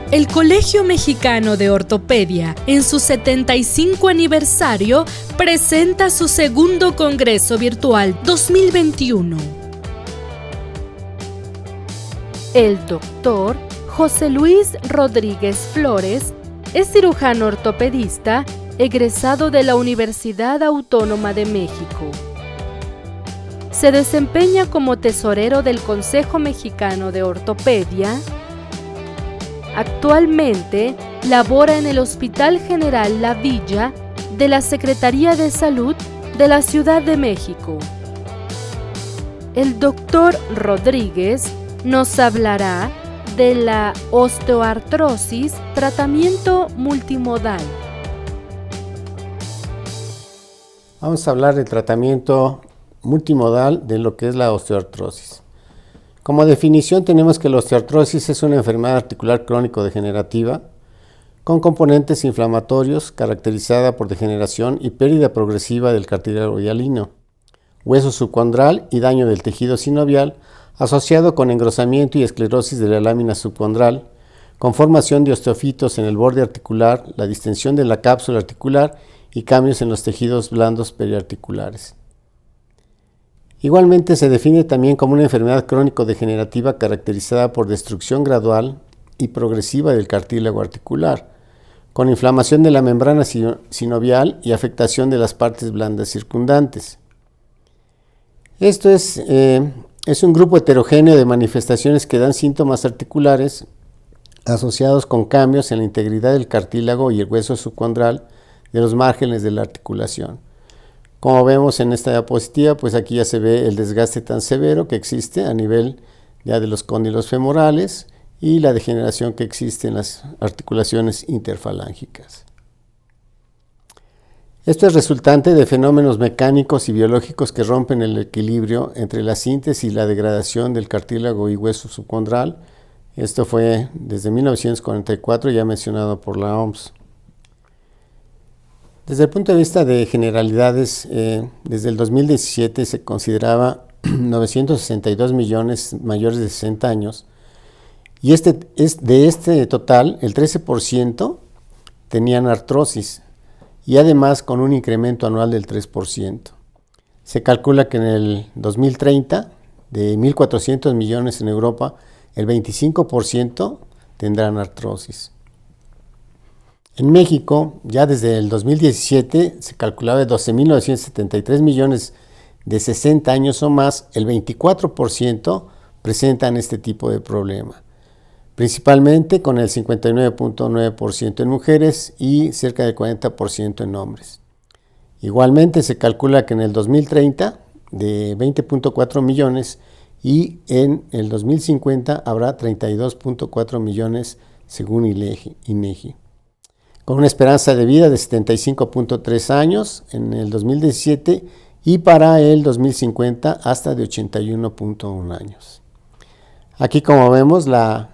El Colegio Mexicano de Ortopedia, en su 75 aniversario, presenta su segundo Congreso Virtual 2021. El doctor José Luis Rodríguez Flores es cirujano ortopedista egresado de la Universidad Autónoma de México. Se desempeña como tesorero del Consejo Mexicano de Ortopedia. Actualmente labora en el Hospital General La Villa de la Secretaría de Salud de la Ciudad de México. El doctor Rodríguez nos hablará de la osteoartrosis, tratamiento multimodal. Vamos a hablar de tratamiento multimodal de lo que es la osteoartrosis. Como definición tenemos que la osteoartrosis es una enfermedad articular crónico-degenerativa con componentes inflamatorios caracterizada por degeneración y pérdida progresiva del cartílago hialino, hueso subcondral y daño del tejido sinovial asociado con engrosamiento y esclerosis de la lámina subcondral, con formación de osteofitos en el borde articular, la distensión de la cápsula articular y cambios en los tejidos blandos periarticulares. Igualmente se define también como una enfermedad crónico-degenerativa caracterizada por destrucción gradual y progresiva del cartílago articular, con inflamación de la membrana sinovial y afectación de las partes blandas circundantes. Esto es un grupo heterogéneo de manifestaciones que dan síntomas articulares asociados con cambios en la integridad del cartílago y el hueso subcondral de los márgenes de la articulación. Como vemos en esta diapositiva, pues aquí ya se ve el desgaste tan severo que existe a nivel ya de los cóndilos femorales y la degeneración que existe en las articulaciones interfalángicas. Esto es resultante de fenómenos mecánicos y biológicos que rompen el equilibrio entre la síntesis y la degradación del cartílago y hueso subcondral. Esto fue desde 1944 ya mencionado por la OMS. Desde el punto de vista de generalidades, desde el 2017 se consideraba 962 millones mayores de 60 años y de este total el 13% tenían artrosis y además con un incremento anual del 3%. Se calcula que en el 2030, de 1.400 millones en Europa, el 25% tendrán artrosis. En México, ya desde el 2017, se calculaba de 12.973 millones de 60 años o más, el 24% presentan este tipo de problema, principalmente con el 59.9% en mujeres y cerca del 40% en hombres. Igualmente se calcula que en el 2030 de 20.4 millones y en el 2050 habrá 32.4 millones según INEGI. Con una esperanza de vida de 75.3 años en el 2017 y para el 2050 hasta de 81.1 años. Aquí como vemos la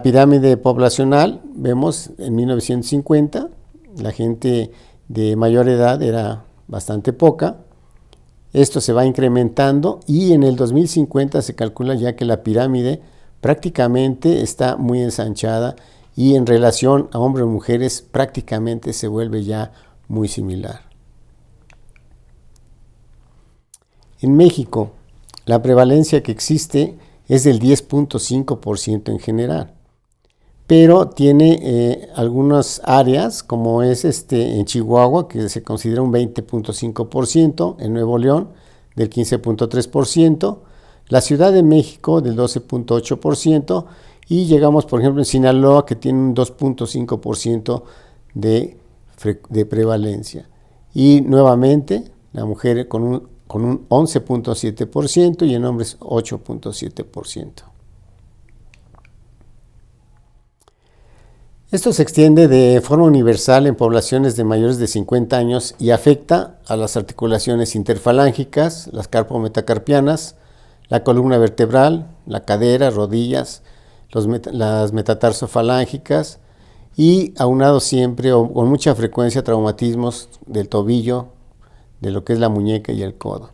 pirámide poblacional, vemos en 1950 la gente de mayor edad era bastante poca, esto se va incrementando y en el 2050 se calcula ya que la pirámide prácticamente está muy ensanchada y en relación a hombres y mujeres prácticamente se vuelve ya muy similar. En México, la prevalencia que existe es del 10.5% en general, pero tiene algunas áreas como es en Chihuahua, que se considera un 20.5%, en Nuevo León del 15.3%, la Ciudad de México del 12.8%, y llegamos, por ejemplo, en Sinaloa, que tiene un 2.5% de prevalencia. Y nuevamente, la mujer con un 11.7% y en hombres 8.7%. Esto se extiende de forma universal en poblaciones de mayores de 50 años y afecta a las articulaciones interfalángicas, las carpometacarpianas, la columna vertebral, la cadera, rodillas, las metatarsofalángicas y aunado siempre o con mucha frecuencia traumatismos del tobillo, de lo que es la muñeca y el codo,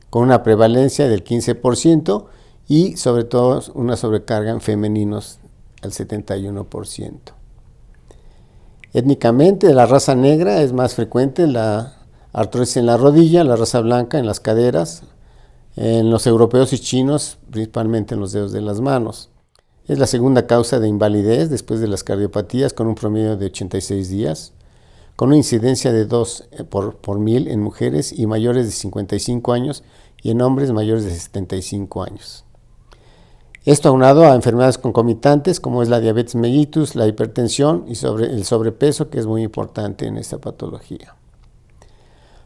con una prevalencia del 15% y sobre todo una sobrecarga en femeninos al 71%. Étnicamente, la raza negra es más frecuente la artrosis en la rodilla, la raza blanca en las caderas, en los europeos y chinos, principalmente en los dedos de las manos. Es la segunda causa de invalidez después de las cardiopatías, con un promedio de 86 días, con una incidencia de 2 por 1000 en mujeres y mayores de 55 años y en hombres mayores de 75 años. Esto aunado a enfermedades concomitantes como es la diabetes mellitus, la hipertensión y el sobrepeso, que es muy importante en esta patología.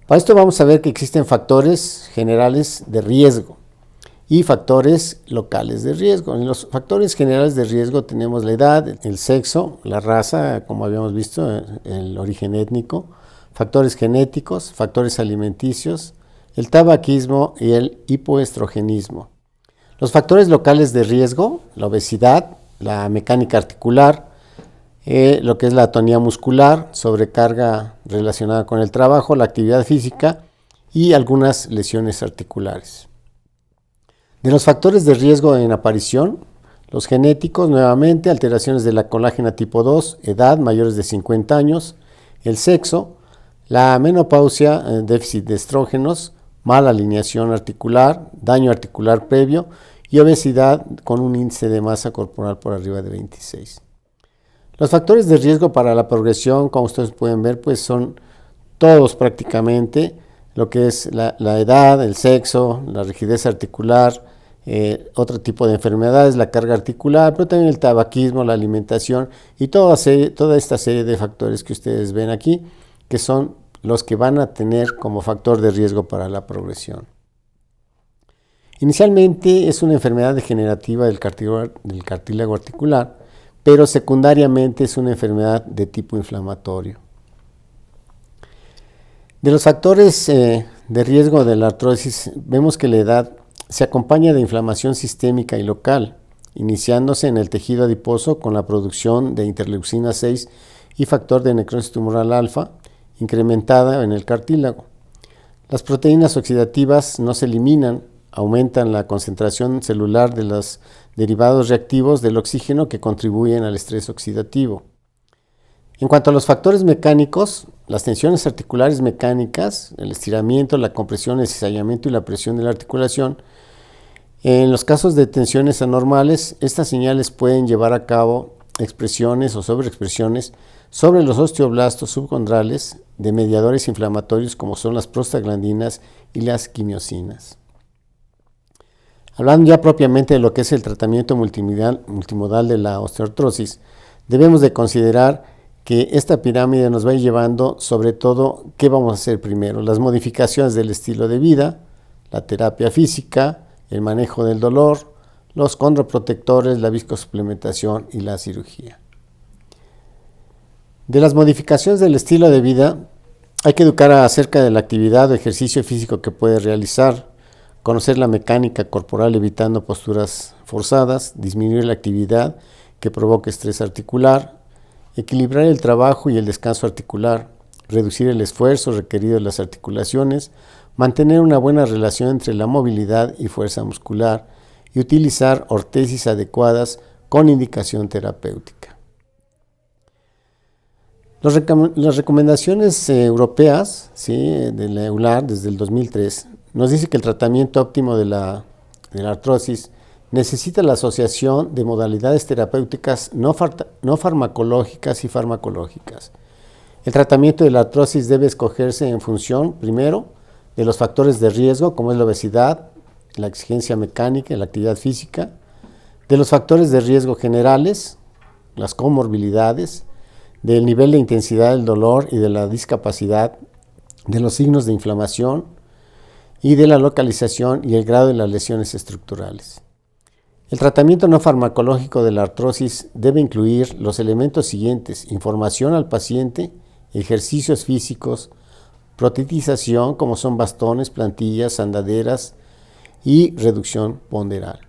Para esto vamos a ver que existen factores generales de riesgo y factores locales de riesgo. En los factores generales de riesgo tenemos la edad, el sexo, la raza, como habíamos visto, el origen étnico, factores genéticos, factores alimenticios, el tabaquismo y el hipoestrogenismo. Los factores locales de riesgo, la obesidad, la mecánica articular, lo que es la atonía muscular, sobrecarga relacionada con el trabajo, la actividad física y algunas lesiones articulares. De los factores de riesgo en aparición, los genéticos, nuevamente, alteraciones de la colágena tipo 2, edad, mayores de 50 años, el sexo, la menopausia, déficit de estrógenos, mala alineación articular, daño articular previo y obesidad con un índice de masa corporal por arriba de 26. Los factores de riesgo para la progresión, como ustedes pueden ver, pues son todos prácticamente, lo que es la edad, el sexo, la rigidez articular, otro tipo de enfermedades, la carga articular, pero también el tabaquismo, la alimentación y toda esta serie de factores que ustedes ven aquí, que son los que van a tener como factor de riesgo para la progresión. Inicialmente es una enfermedad degenerativa del cartílago articular, pero secundariamente es una enfermedad de tipo inflamatorio. De los factores de riesgo de la artrosis, vemos que la edad se acompaña de inflamación sistémica y local, iniciándose en el tejido adiposo con la producción de interleucina 6 y factor de necrosis tumoral alfa, incrementada en el cartílago. Las proteínas oxidativas no se eliminan, aumentan la concentración celular de los derivados reactivos del oxígeno que contribuyen al estrés oxidativo. En cuanto a los factores mecánicos, las tensiones articulares mecánicas, el estiramiento, la compresión, el cizallamiento y la presión de la articulación, en los casos de tensiones anormales, estas señales pueden llevar a cabo expresiones o sobreexpresiones sobre los osteoblastos subcondrales de mediadores inflamatorios como son las prostaglandinas y las quimiosinas. Hablando ya propiamente de lo que es el tratamiento multimodal de la osteoartrosis, debemos de considerar que esta pirámide nos va a ir llevando sobre todo qué vamos a hacer primero, las modificaciones del estilo de vida, la terapia física, el manejo del dolor, los condroprotectores, la viscosuplementación y la cirugía. De las modificaciones del estilo de vida, hay que educar acerca de la actividad o ejercicio físico que puede realizar, conocer la mecánica corporal evitando posturas forzadas, disminuir la actividad que provoque estrés articular, equilibrar el trabajo y el descanso articular, reducir el esfuerzo requerido de las articulaciones, mantener una buena relación entre la movilidad y fuerza muscular y utilizar ortesis adecuadas con indicación terapéutica. Las recomendaciones europeas, de la EULAR desde el 2003 nos dice que el tratamiento óptimo de la artrosis necesita la asociación de modalidades terapéuticas no farmacológicas y farmacológicas. El tratamiento de la artrosis debe escogerse en función, primero, de los factores de riesgo, como es la obesidad, la exigencia mecánica y la actividad física, de los factores de riesgo generales, las comorbilidades, del nivel de intensidad del dolor y de la discapacidad, de los signos de inflamación y de la localización y el grado de las lesiones estructurales. El tratamiento no farmacológico de la artrosis debe incluir los elementos siguientes: información al paciente, ejercicios físicos, protetización como son bastones, plantillas, andaderas y reducción ponderal.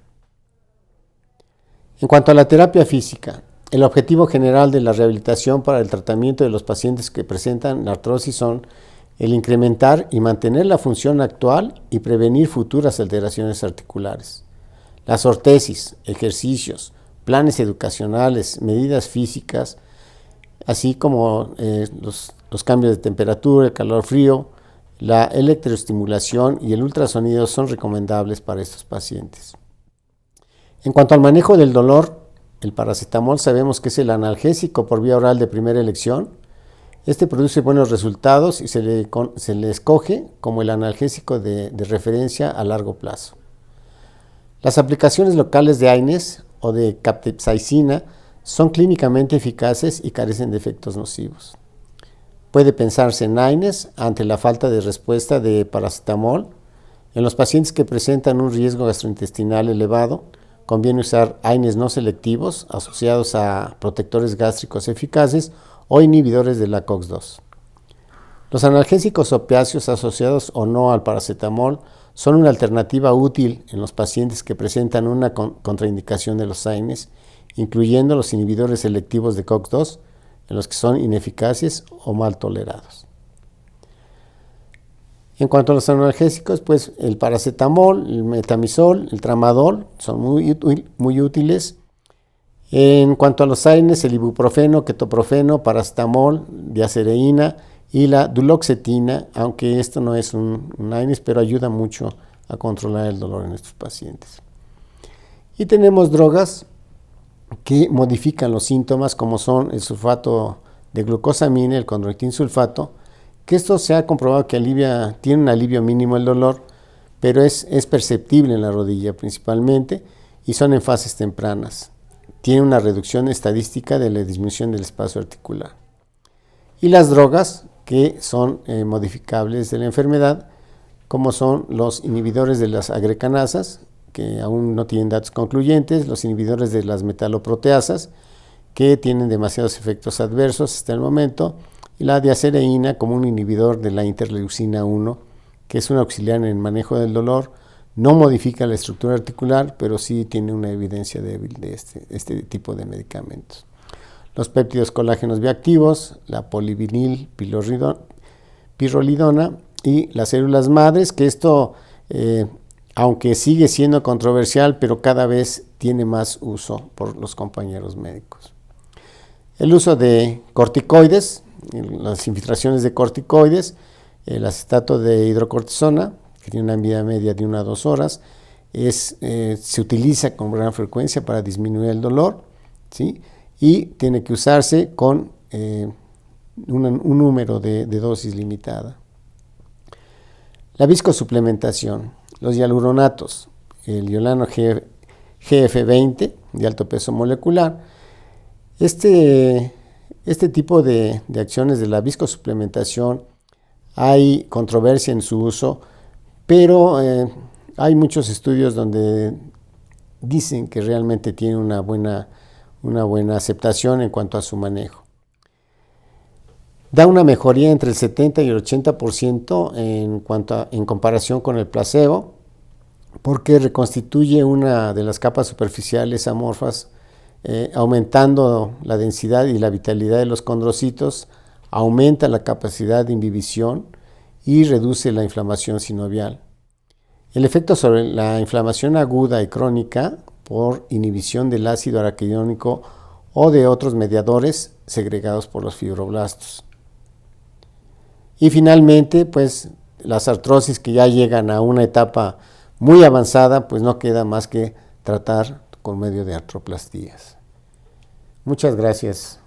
En cuanto a la terapia física, el objetivo general de la rehabilitación para el tratamiento de los pacientes que presentan la artrosis son el incrementar y mantener la función actual y prevenir futuras alteraciones articulares. Las ortesis, ejercicios, planes educacionales, medidas físicas, así como los cambios de temperatura, el calor-frío, la electroestimulación y el ultrasonido son recomendables para estos pacientes. En cuanto al manejo del dolor, el paracetamol sabemos que es el analgésico por vía oral de primera elección. Este produce buenos resultados y se le escoge como el analgésico de referencia a largo plazo. Las aplicaciones locales de AINES o de capsaicina son clínicamente eficaces y carecen de efectos nocivos. Puede pensarse en AINES ante la falta de respuesta de paracetamol. En los pacientes que presentan un riesgo gastrointestinal elevado, conviene usar AINES no selectivos asociados a protectores gástricos eficaces o inhibidores de la COX-2. Los analgésicos opiáceos asociados o no al paracetamol son una alternativa útil en los pacientes que presentan una contraindicación de los AINES, incluyendo los inhibidores selectivos de COX-2, en los que son ineficaces o mal tolerados. En cuanto a los analgésicos, pues el paracetamol, el metamizol, el tramadol son muy útiles. En cuanto a los AINES, el ibuprofeno, ketoprofeno, paracetamol, diacereína y la duloxetina, aunque esto no es un AINES, pero ayuda mucho a controlar el dolor en estos pacientes. Y tenemos drogas que modifican los síntomas, como son el sulfato de glucosamina, el condroitin sulfato, que esto se ha comprobado que tiene un alivio mínimo el dolor, pero es perceptible en la rodilla principalmente y son en fases tempranas. Tiene una reducción estadística de la disminución del espacio articular. Y las drogas que son modificables de la enfermedad, como son los inhibidores de las agrecanasas, que aún no tienen datos concluyentes, los inhibidores de las metaloproteasas, que tienen demasiados efectos adversos hasta el momento, y la diacereína como un inhibidor de la interleucina 1, que es un auxiliar en el manejo del dolor, no modifica la estructura articular, pero sí tiene una evidencia débil de este tipo de medicamentos. Los péptidos colágenos bioactivos, la polivinil pirrolidona y las células madres, que esto, aunque sigue siendo controversial, pero cada vez tiene más uso por los compañeros médicos. El uso de corticoides, las infiltraciones de corticoides, el acetato de hidrocortisona, que tiene una vida media de 1 a 2 horas, se utiliza con gran frecuencia para disminuir el dolor, ¿sí? Y tiene que usarse con un número de dosis limitada. La viscosuplementación, los hialuronatos, el hialurano GF20 de alto peso molecular. Este tipo de acciones de la viscosuplementación, hay controversia en su uso, pero hay muchos estudios donde dicen que realmente tiene una buena aceptación en cuanto a su manejo. Da una mejoría entre el 70 y el 80% en comparación con el placebo, porque reconstituye una de las capas superficiales amorfas, aumentando la densidad y la vitalidad de los condrocitos, aumenta la capacidad de inhibición y reduce la inflamación sinovial. El efecto sobre la inflamación aguda y crónica por inhibición del ácido araquidónico o de otros mediadores segregados por los fibroblastos. Y finalmente, pues las artrosis que ya llegan a una etapa muy avanzada, pues no queda más que tratar con medio de artroplastías. Muchas gracias.